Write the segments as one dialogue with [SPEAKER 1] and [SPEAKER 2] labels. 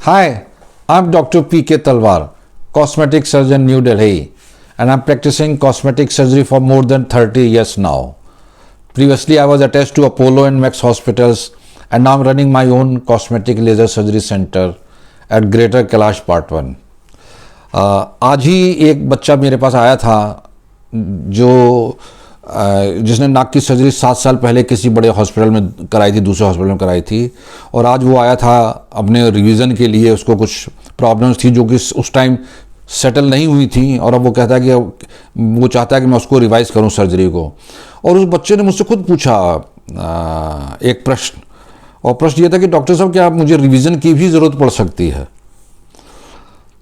[SPEAKER 1] Hi, I'm Dr. P.K. Talwar, cosmetic surgeon, New Delhi, and I'm practicing cosmetic surgery for more than 30 years now. Previously, I was attached to Apollo and Max hospitals, and now I'm running my own cosmetic laser surgery center at Greater Kailash Part 1. आज ही एक बच्चा मेरे पास आया था जो जिसने नाक की सर्जरी 7 साल पहले किसी बड़े हॉस्पिटल में कराई थी, दूसरे हॉस्पिटल में कराई थी, और आज वो आया था अपने रिवीजन के लिए। उसको कुछ प्रॉब्लम्स थी जो कि उस टाइम सेटल नहीं हुई थी, और अब वो कहता है कि वो चाहता है कि मैं उसको रिवाइज़ करूं सर्जरी को। और उस बच्चे ने मुझसे खुद पूछा एक प्रश्न, और प्रश्न ये था कि डॉक्टर साहब क्या मुझे रिवीजन की भी ज़रूरत पड़ सकती है?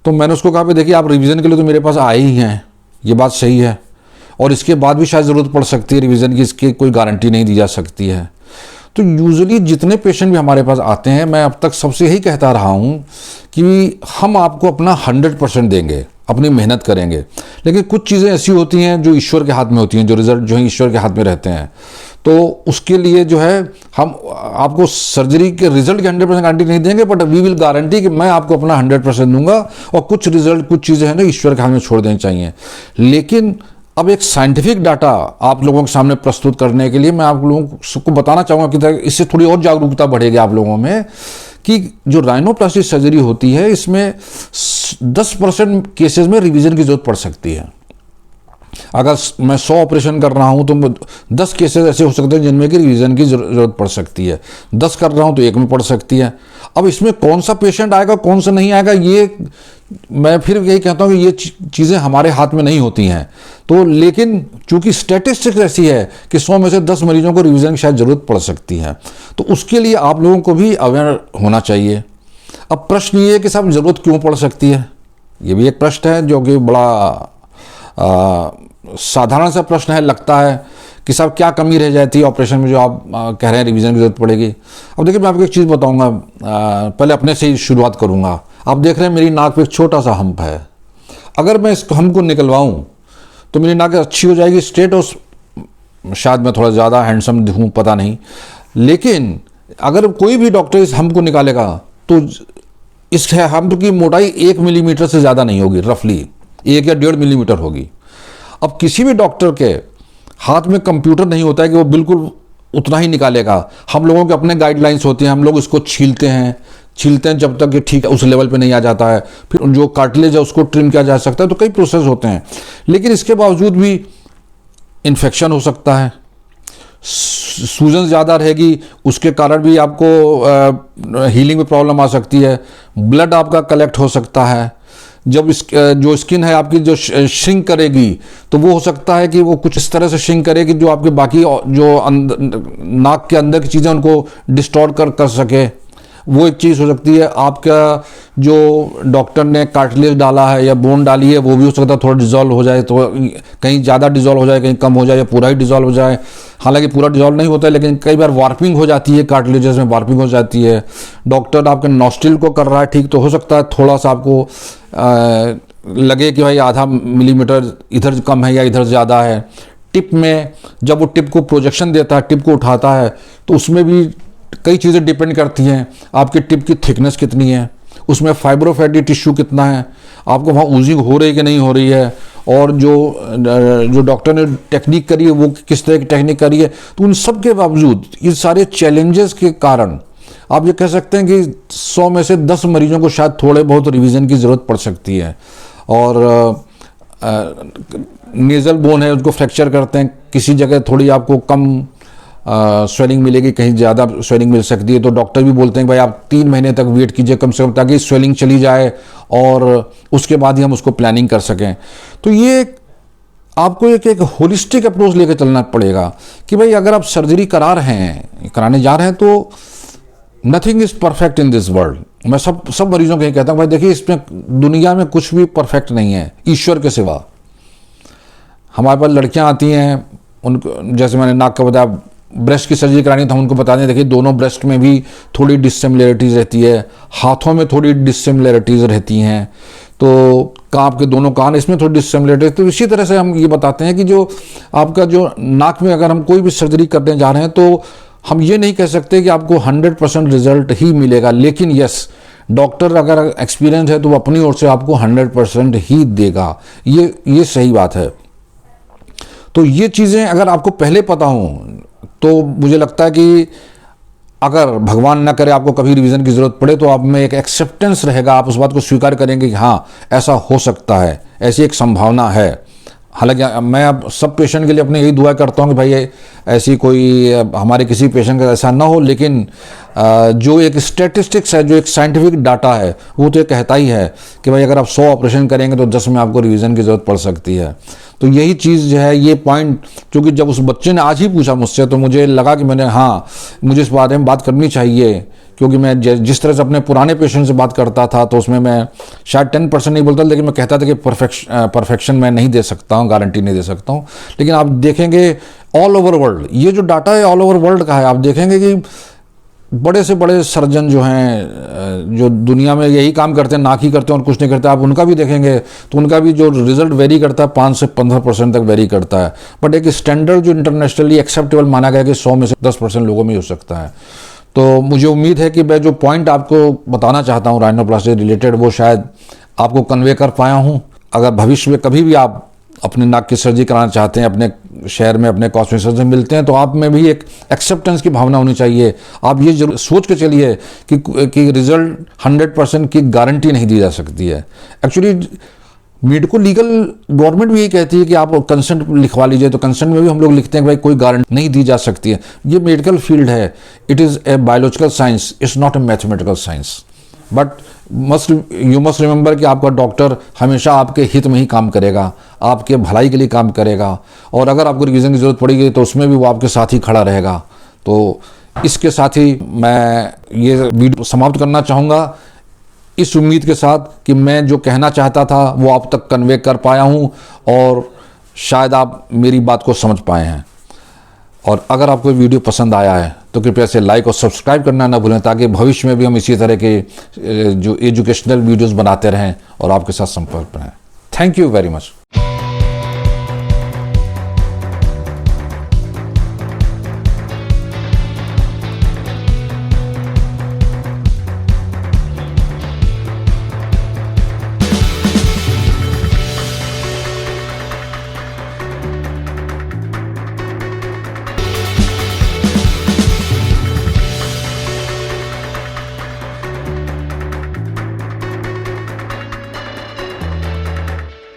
[SPEAKER 1] तो मैंने उसको कहा कि देखिए, आप रिवीजन के लिए तो मेरे पास आए ही हैं, ये बात सही है, और इसके बाद भी शायद ज़रूरत पड़ सकती है रिवीजन की, इसकी कोई गारंटी नहीं दी जा सकती है। तो यूजुअली जितने पेशेंट भी हमारे पास आते हैं, मैं अब तक सबसे यही कहता रहा हूँ कि हम आपको अपना 100% देंगे, अपनी मेहनत करेंगे, लेकिन कुछ चीज़ें ऐसी होती हैं जो ईश्वर के हाथ में होती हैं, जो रिजल्ट जो है ईश्वर के हाथ में रहते हैं। तो उसके लिए जो है हम आपको सर्जरी के रिजल्ट की 100% गारंटी नहीं देंगे, बट वी विल गारंटी कि मैं आपको अपना 100% दूंगा, और कुछ रिजल्ट कुछ चीज़ें हैं ना ईश्वर के हाथ में छोड़ देनी चाहिए। लेकिन अब एक साइंटिफिक डाटा आप लोगों के सामने प्रस्तुत करने के लिए मैं आप लोगों को बताना चाहूँगा कि इससे थोड़ी और जागरूकता बढ़ेगी आप लोगों में, कि जो राइनोप्लास्टी सर्जरी होती है इसमें 10% केसेस में रिवीजन की जरूरत पड़ सकती है। अगर मैं 100 ऑपरेशन कर रहा हूं तो 10 केसेस ऐसे हो सकते हैं जिनमें कि रिवीजन की जरूरत पड़ सकती है। 10 कर रहा हूं तो एक में पड़ सकती है। अब इसमें कौन सा पेशेंट आएगा कौन सा नहीं आएगा, ये मैं फिर यही कहता हूं कि ये चीज़ें हमारे हाथ में नहीं होती हैं। तो लेकिन चूंकि स्टैटिस्टिक्स ऐसी है कि 100 में से 10 मरीजों को रिवीजन की शायद ज़रूरत पड़ सकती है, तो उसके लिए आप लोगों को भी अवेयर होना चाहिए। अब प्रश्न ये है कि साहब ज़रूरत क्यों पड़ सकती है, ये भी एक प्रश्न है जो कि बड़ा साधारण सा प्रश्न है, लगता है कि साहब क्या कमी रह जाती है ऑपरेशन में जो आप कह रहे हैं रिवीजन की जरूरत पड़ेगी। अब देखिए, मैं आपको एक चीज़ बताऊंगा, पहले अपने से ही शुरुआत करूंगा। आप देख रहे हैं मेरी नाक पे एक छोटा सा हम्प है। अगर मैं इस हम्प को निकलवाऊं तो मेरी नाक अच्छी हो जाएगी, स्ट्रेट, और शायद मैं थोड़ा ज़्यादा हैंडसम दिखूँ, पता नहीं। लेकिन अगर कोई भी डॉक्टर इस हम्प को निकालेगा तो इस हम्प की मोटाई 1 मिलीमीटर से ज़्यादा नहीं होगी, रफली 1 या 1.5 मिलीमीटर होगी। अब किसी भी डॉक्टर के हाथ में कंप्यूटर नहीं होता है कि वो बिल्कुल उतना ही निकालेगा। हम लोगों के अपने गाइडलाइंस होते हैं, हम लोग इसको छीलते हैं जब तक कि ठीक उस लेवल पे नहीं आ जाता है, फिर जो कार्टिलेज है उसको ट्रिम किया जा सकता है। तो कई प्रोसेस होते हैं, लेकिन इसके बावजूद भी इन्फेक्शन हो सकता है, सूजन ज़्यादा रहेगी, उसके कारण भी आपको हीलिंग में प्रॉब्लम आ सकती है, ब्लड आपका कलेक्ट हो सकता है। जब जो स्किन है आपकी जो श्रिंक करेगी, तो वो हो सकता है कि वो कुछ इस तरह से श्रिंक करे कि जो आपके बाकी जो नाक के अंदर की चीज़ें उनको डिस्टॉर्ट कर सके, वो एक चीज़ हो सकती है। आपका जो डॉक्टर ने कार्टिलेज डाला है या बोन डाली है वो भी हो सकता है थोड़ा डिजॉल्व हो जाए, तो कहीं ज़्यादा डिजॉल्व हो जाए, कहीं कम हो जाए, या पूरा ही डिजॉल्व हो जाए। हालांकि पूरा डिजॉल्व नहीं होता है, लेकिन कई बार वार्पिंग हो जाती है, कार्टिलेजेस में वार्पिंग हो जाती है। डॉक्टर आपके नॉस्ट्रिल को कर रहा है ठीक, तो हो सकता है थोड़ा सा आपको लगे कि भाई आधा मिलीमीटर इधर कम है या इधर ज़्यादा है। टिप में जब वो टिप को प्रोजेक्शन देता है, टिप को उठाता है, तो उसमें भी कई चीज़ें डिपेंड करती हैं। आपकी टिप की थिकनेस कितनी है, उसमें फाइब्रोफैटी टिश्यू कितना है, आपको वहाँ ऊजिंग हो रही है कि नहीं हो रही है, और जो डॉक्टर ने टेक्निक करी है वो किस तरह की टेक्निक करी है। तो उन सब के बावजूद, ये सारे चैलेंजेस के कारण आप ये कह सकते हैं कि 100 में से 10 मरीजों को शायद थोड़े बहुत रिवीजन की ज़रूरत पड़ सकती है। और नेज़ल बोन है, उसको फ्रैक्चर करते हैं, किसी जगह थोड़ी आपको कम स्वेलिंग मिलेगी, कहीं ज़्यादा स्वेलिंग मिल सकती है। तो डॉक्टर भी बोलते हैं भाई आप 3 महीने तक वेट कीजिए कम से कम, ताकि स्वेलिंग चली जाए और उसके बाद ही हम उसको प्लानिंग कर सकें। तो ये आपको एक होलिस्टिक अप्रोच लेकर चलना पड़ेगा कि भाई अगर आप सर्जरी कराने जा रहे हैं, तो nothing is perfect in this world. मैं सब मरीजों को यही कहता हूँ, भाई देखिए, इसमें दुनिया में कुछ भी परफेक्ट नहीं है ईश्वर के सिवा। हमारे पास लड़कियाँ आती हैं, उनको जैसे मैंने नाक का बताया, ब्रेस्ट की सर्जरी करानी था, उनको बता दें देखिए दोनों ब्रेस्ट में भी थोड़ी डिसिमिलरिटीज़ रहती है, हाथों में थोड़ी डिसिमिलरिटीज़ रहती हैं, तो आपके दोनों कान इसमें थोड़ी डिसिमिलरिटीज। तो इसी तरह से हम ये बताते हैं कि जो आपका जो नाक में अगर हम कोई भी सर्जरी करने जा रहे हैं, तो हम ये नहीं कह सकते कि आपको 100% रिजल्ट ही मिलेगा, लेकिन यस डॉक्टर अगर एक्सपीरियंस है तो वो अपनी ओर से आपको 100% ही देगा, ये सही बात है। तो ये चीज़ें अगर आपको पहले पता हो तो मुझे लगता है कि अगर भगवान ना करे आपको कभी रिवीजन की ज़रूरत पड़े तो आप में एक एक्सेप्टेंस रहेगा, आप उस बात को स्वीकार करेंगे कि हाँ ऐसा हो सकता है, ऐसी एक संभावना है। हालांकि मैं अब सब पेशेंट के लिए अपने यही दुआ करता हूँ कि भाई ऐसी कोई हमारे किसी पेशेंट का ऐसा ना हो, लेकिन जो एक स्टैटिस्टिक्स है, जो एक साइंटिफिक डाटा है, वो तो ये कहता ही है कि भाई अगर आप 100 ऑपरेशन करेंगे तो 10 में आपको रिवीजन की ज़रूरत पड़ सकती है। तो यही चीज़ जो है, ये पॉइंट, क्योंकि जब उस बच्चे ने आज ही पूछा मुझसे तो मुझे लगा कि मुझे इस बारे में बात करनी चाहिए, क्योंकि मैं जिस तरह से अपने पुराने पेशेंट से बात करता था तो उसमें मैं शायद 10% नहीं बोलता, लेकिन मैं कहता था कि परफेक्शन मैं नहीं दे सकता हूँ, गारंटी नहीं दे सकता हूँ। लेकिन आप देखेंगे ऑल ओवर वर्ल्ड, ये जो डाटा है ऑल ओवर वर्ल्ड का है, आप देखेंगे कि बड़े से बड़े सर्जन जो हैं, जो दुनिया में यही काम करते हैं, नाक ही करते हैं और कुछ नहीं करते, आप उनका भी देखेंगे तो उनका भी जो रिजल्ट वेरी करता है 5 से 15% तक वेरी करता है। बट एक स्टैंडर्ड जो इंटरनेशनली एक्सेप्टेबल माना गया कि 100 में से 10% लोगों में ही हो सकता है। तो मुझे उम्मीद है कि मैं जो पॉइंट आपको बताना चाहता हूँ राइनोप्लास्टी रिलेटेड, वो शायद आपको कन्वे कर पाया हूँ। अगर भविष्य में कभी भी आप अपने नाक की सर्जरी कराना चाहते हैं, अपने शहर में अपने कॉस्मेटिक सर्जन मिलते हैं, तो आप में भी एक एक्सेप्टेंस की भावना होनी चाहिए। आप ये जरूर सोच के चलिए कि रिजल्ट 100% की गारंटी नहीं दी जा सकती है। एक्चुअली मेडिको लीगल गवर्नमेंट भी यही कहती है कि आप कंसेंट लिखवा लीजिए, तो कंसेंट में भी हम लोग लिखते हैं कि भाई कोई गारंटी नहीं दी जा सकती है। ये मेडिकल फील्ड है, it is a biological science, it's not a mathematical science. But you must remember कि आपका डॉक्टर हमेशा आपके हित में ही काम करेगा, आपके भलाई के लिए काम करेगा, और अगर आपको रिवीजन की ज़रूरत पड़ेगी तो उसमें भी वो आपके साथ ही खड़ा रहेगा। तो इसके साथ ही मैं ये वीडियो समाप्त करना चाहूँगा, इस उम्मीद के साथ कि मैं जो कहना चाहता था वो आप तक कन्वे कर पाया हूँ और शायद आप मेरी बात को समझ पाए हैं। और अगर आपको वीडियो पसंद आया है तो कृपया से लाइक और सब्सक्राइब करना ना भूलें, ताकि भविष्य में भी हम इसी तरह के जो एजुकेशनल वीडियोस बनाते रहें और आपके साथ संपर्क में रहें। Thank you very much.